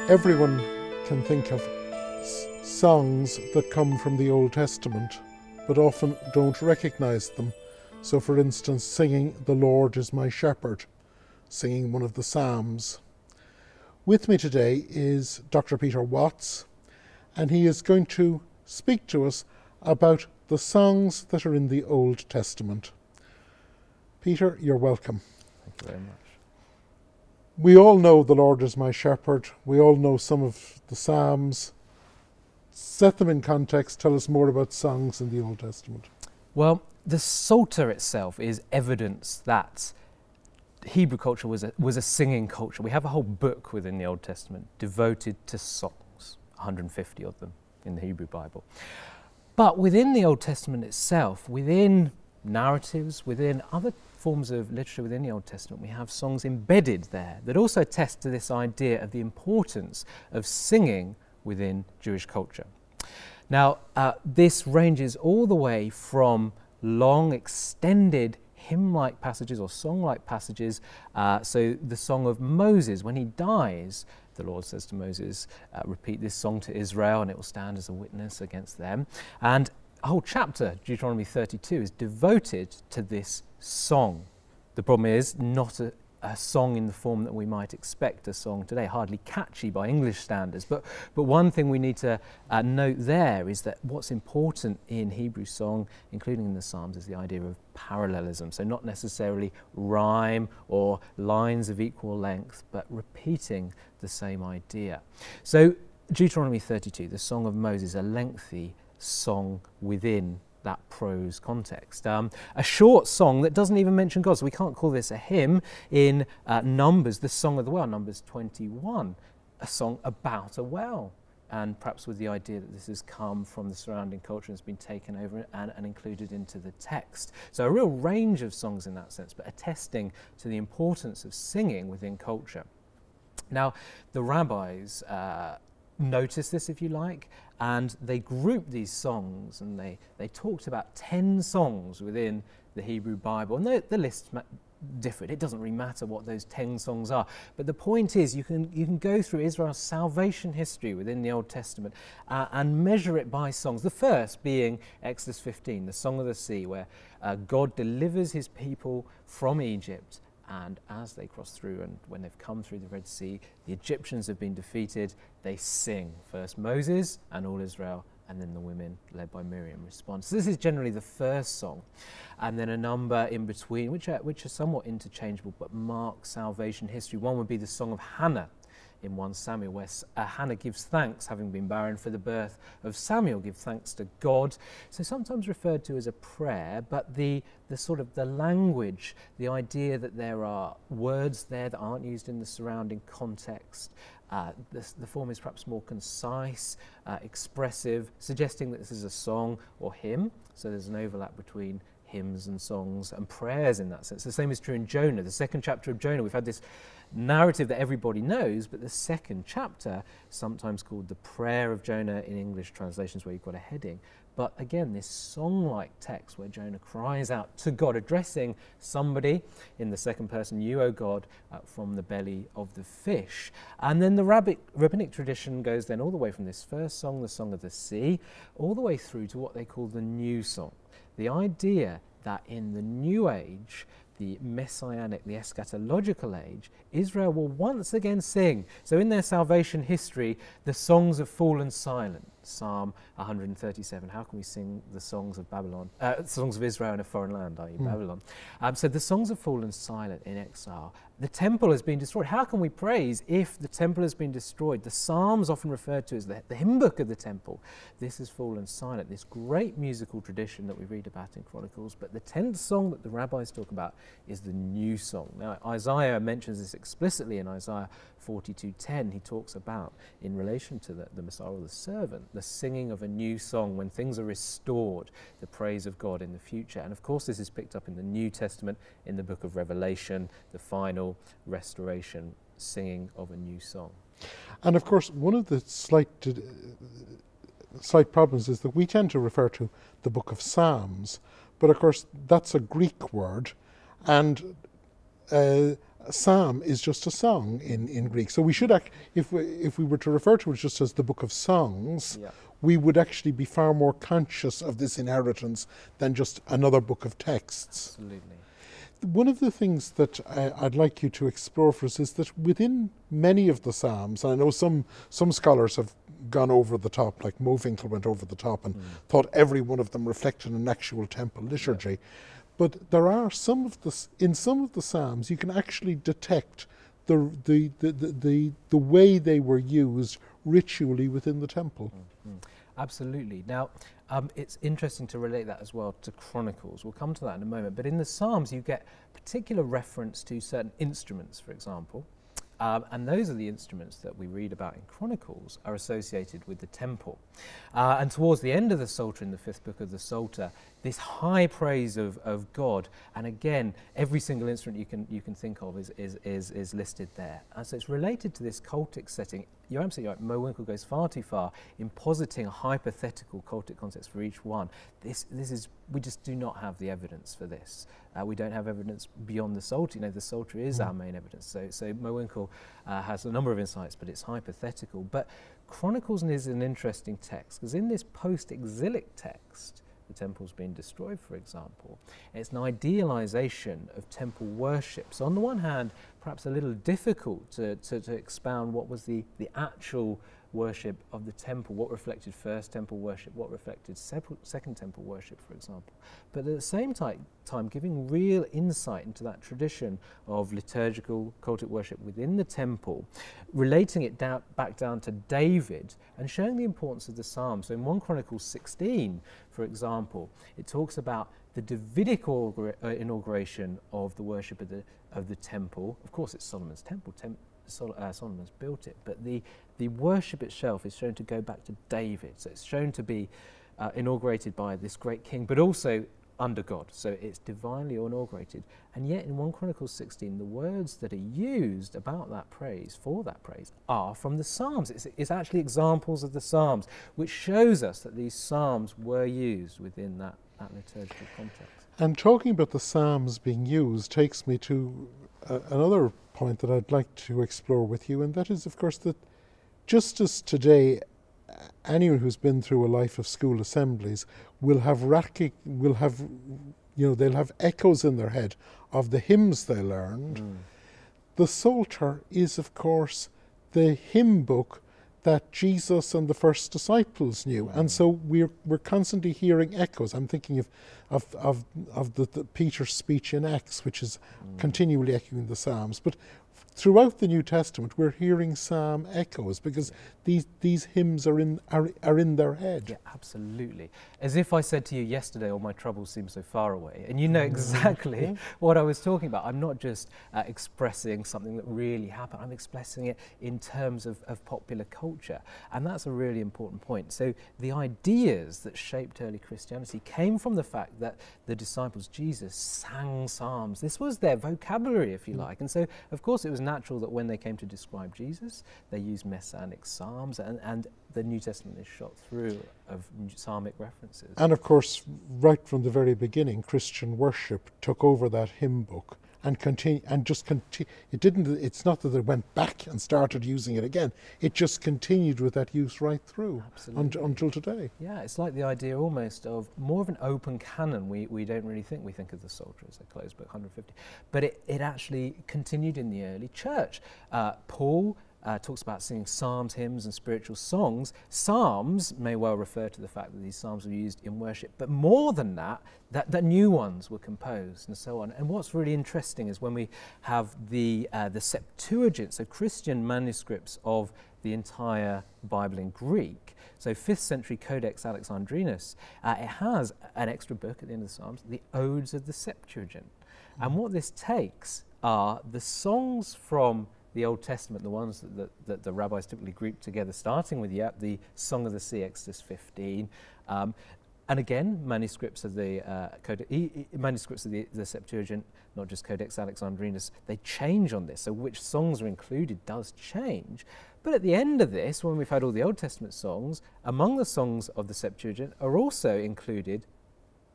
Everyone can think of songs that come from the Old Testament, but often don't recognize them. So for instance, singing "The Lord is my shepherd," singing one of the Psalms. With me today is Dr. Peter Watts, and he is going to speak to us about the songs that are in the Old Testament. Peter, you're welcome. Thank you very much. We all know "The Lord is my shepherd." We all know some of the Psalms. Set them in context. Tell us more about songs in the Old Testament. Well, the Psalter itself is evidence that Hebrew culture was a singing culture. We have a whole book within the Old Testament devoted to songs, 150 of them in the Hebrew Bible. But within the Old Testament itself, within narratives, within other forms of literature within the Old Testament, we have songs embedded there that also attest to this idea of the importance of singing within Jewish culture. Now, this ranges all the way from long, extended hymn-like passages or song-like passages. So the Song of Moses, when he dies, the Lord says to Moses, repeat this song to Israel and it will stand as a witness against them. And a whole chapter, Deuteronomy 32, is devoted to this song. The problem is not a song in the form that we might expect a song today, hardly catchy by English standards. But one thing we need to note there is that what's important in Hebrew song, including in the Psalms, is the idea of parallelism. So not necessarily rhyme or lines of equal length, but repeating the same idea. So Deuteronomy 32, the Song of Moses, a lengthy song within that prose context. A short song that doesn't even mention God, so we can't call this a hymn. In Numbers, the Song of the Well, Numbers 21, a song about a well, and perhaps with the idea that this has come from the surrounding culture and has been taken over and included into the text. So a real range of songs in that sense, but attesting to the importance of singing within culture. Now, the rabbis noticed this, if you like, and they grouped these songs, and they talked about 10 songs within the Hebrew Bible, and the list differed. It doesn't really matter what those 10 songs are, but the point is you can go through Israel's salvation history within the Old Testament and measure it by songs. The first being Exodus 15, the Song of the Sea, where God delivers his people from Egypt. And as they cross through and when they've come through the Red Sea, the Egyptians have been defeated, they sing. First Moses and all Israel, and then the women, led by Miriam, respond. So this is generally the first song. And then a number in between, which are somewhat interchangeable, but mark salvation history. One would be the Song of Hannah in 1 Samuel, where Hannah gives thanks, having been barren, for the birth of Samuel, give thanks to God. So sometimes referred to as a prayer, but the sort of the language, the idea that there are words there that aren't used in the surrounding context. The form is perhaps more concise, expressive, suggesting that this is a song or hymn. So there's an overlap between hymns and songs and prayers in that sense. The same is true in Jonah, the second chapter of Jonah. We've had this narrative that everybody knows, but the second chapter, sometimes called the Prayer of Jonah in English translations where you've got a heading. But again, this song-like text where Jonah cries out to God, addressing somebody in the second person, "You, O God," from the belly of the fish. And then the rabbinic tradition goes then all the way from this first song, the Song of the Sea, all the way through to what they call the New Song. The idea that in the New Age, the messianic, the eschatological age, Israel will once again sing. So in their salvation history, the songs have fallen silent. Psalm 137, how can we sing the songs of Babylon, songs of Israel in a foreign land, i.e. Babylon? So the songs have fallen silent in exile. The temple has been destroyed. How can we praise if the temple has been destroyed? The Psalms, often referred to as the hymn book of the temple, this has fallen silent. This great musical tradition that we read about in Chronicles, but the 10th song that the rabbis talk about is the new song. Now, Isaiah mentions this explicitly in Isaiah 42:10. He talks about, in relation to the Messiah or the servant, the singing of a new song when things are restored, the praise of God in the future. And of course this is picked up in the New Testament in the book of Revelation, the final restoration, singing of a new song. And of course one of the slight problems is that we tend to refer to the book of Psalms, but of course that's a Greek word, and a psalm is just a song in Greek. So we should, if we were to refer to it just as the book of songs, Yeah. we would actually be far more conscious of this inheritance than just another book of texts. Absolutely. One of the things that I'd like you to explore for us is that within many of the Psalms, and I know some scholars have gone over the top, like Mo Winkel went over the top and thought every one of them reflected an actual temple liturgy. But there are in some of the Psalms you can actually detect the way they were used ritually within the temple. Absolutely. Now, it's interesting to relate that as well to Chronicles. We'll come to that in a moment. But in the Psalms, you get particular reference to certain instruments, for example. And those are the instruments that we read about in Chronicles are associated with the temple. And towards the end of the Psalter, in the 5th book of the Psalter, this high praise of God, and again, every single instrument you can think of is listed there. And so it's related to this cultic setting. You're absolutely right. Mo Winkel goes far too far in positing a hypothetical cultic context for each one. We just do not have the evidence for this. We don't have evidence beyond the Psalter. You know, the Psalter is our main evidence. So Mo Winkel has a number of insights, but it's hypothetical. But Chronicles is an interesting text because in this post-exilic text, the temple's been destroyed, for example. It's an idealization of temple worship. So on the one hand, perhaps a little difficult to expound what was the actual worship of the temple, what reflected first temple worship, what reflected second temple worship, for example. But at the same time giving real insight into that tradition of liturgical cultic worship within the temple, relating it back down to David and showing the importance of the Psalms. So in 1 Chronicles 16, for example, it talks about the Davidic inauguration of the worship of the temple. Of course, it's Solomon's temple. Solomon's built it, but the worship itself is shown to go back to David. So it's shown to be inaugurated by this great king, but also under God. So it's divinely inaugurated. And yet in 1 Chronicles 16, the words that are used about that praise, for that praise, are from the Psalms. It's actually examples of the Psalms, which shows us that these Psalms were used within that liturgical context. And talking about the Psalms being used takes me to another point that I'd like to explore with you, and that is, of course, that just as today anyone who's been through a life of school assemblies will have they'll have echoes in their head of the hymns they learned. The Psalter is, of course, the hymn book that Jesus and the first disciples knew, and so we're constantly hearing echoes. I'm thinking of the Peter's speech in Acts, which is continually echoing the Psalms. But throughout the New Testament, we're hearing psalm echoes because these hymns are in their head. Yeah, absolutely. As if I said to you yesterday, all my troubles seem so far away. And you know exactly what I was talking about. I'm not just expressing something that really happened. I'm expressing it in terms of popular culture. And that's a really important point. So the ideas that shaped early Christianity came from the fact that the disciples, Jesus, sang psalms. This was their vocabulary, if you like. And so, of course, it was natural that when they came to describe Jesus, they used messianic psalms, and the New Testament is shot through of psalmic references. And of course, right from the very beginning, Christian worship took over that hymn book and it's not that they went back and started using it again. It just continued with that use right through until today. Yeah, it's like the idea almost of more of an open canon. We don't really think of the Psalter as a closed book, 150, but it actually continued in the early church. Paul talks about singing psalms, hymns, and spiritual songs. Psalms may well refer to the fact that these psalms were used in worship, but more than that new ones were composed and so on. And what's really interesting is when we have the Septuagint, so Christian manuscripts of the entire Bible in Greek. So 5th century Codex Alexandrinus, it has an extra book at the end of the Psalms, the Odes of the Septuagint. And what this takes are the songs from the Old Testament, the ones that the rabbis typically group together, starting with the Song of the Sea, Exodus 15, and again manuscripts of the Septuagint, not just Codex Alexandrinus, they change on this. So which songs are included does change. But at the end of this, when we've had all the Old Testament songs, among the songs of the Septuagint are also included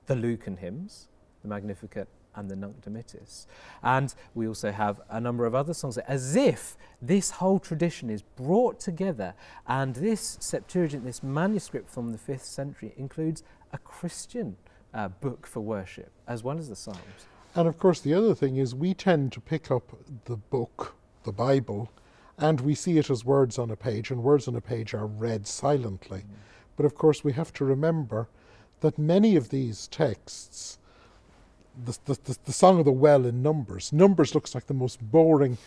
the Lucan hymns, the Magnificat and the Nunc Dimittis. And we also have a number of other songs, as if this whole tradition is brought together, and this Septuagint, this manuscript from the 5th century, includes a Christian book for worship, as well as the Psalms. And of course the other thing is we tend to pick up the book, the Bible, and we see it as words on a page, and words on a page are read silently. But of course we have to remember that many of these texts, the Song of the Well in Numbers looks like the most boring,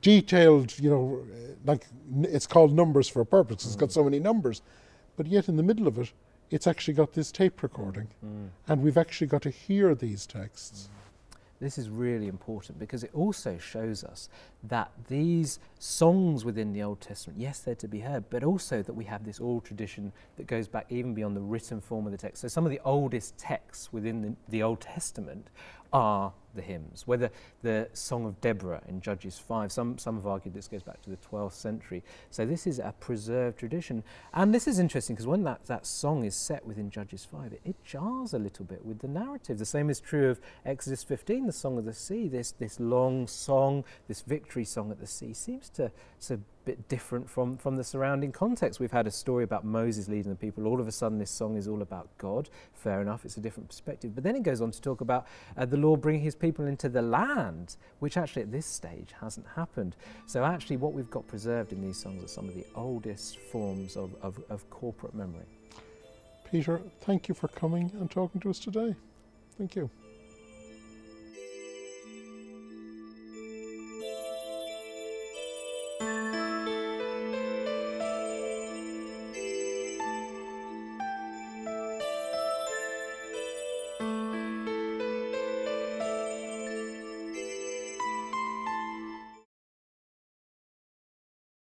detailed, like it's called Numbers for a purpose, it's got so many numbers, but yet in the middle of it, it's actually got this tape recording, and we've actually got to hear these texts. This is really important because it also shows us that these songs within the Old Testament, yes, they're to be heard, but also that we have this oral tradition that goes back even beyond the written form of the text. So some of the oldest texts within the Old Testament are the hymns, whether the Song of Deborah in Judges 5, some have argued this goes back to the 12th century. So this is a preserved tradition. And this is interesting because when that song is set within Judges 5, it jars a little bit with the narrative. The same is true of Exodus 15, the Song of the Sea. This long song, this victory song at the sea seems to a bit different from the surrounding context. We've had a story about Moses leading the people. All of a sudden this song is all about God. Fair enough, it's a different perspective. But then it goes on to talk about the Lord bringing his people into the land, which actually at this stage hasn't happened. So actually what we've got preserved in these songs are some of the oldest forms of corporate memory. Peter, thank you for coming and talking to us today. Thank you.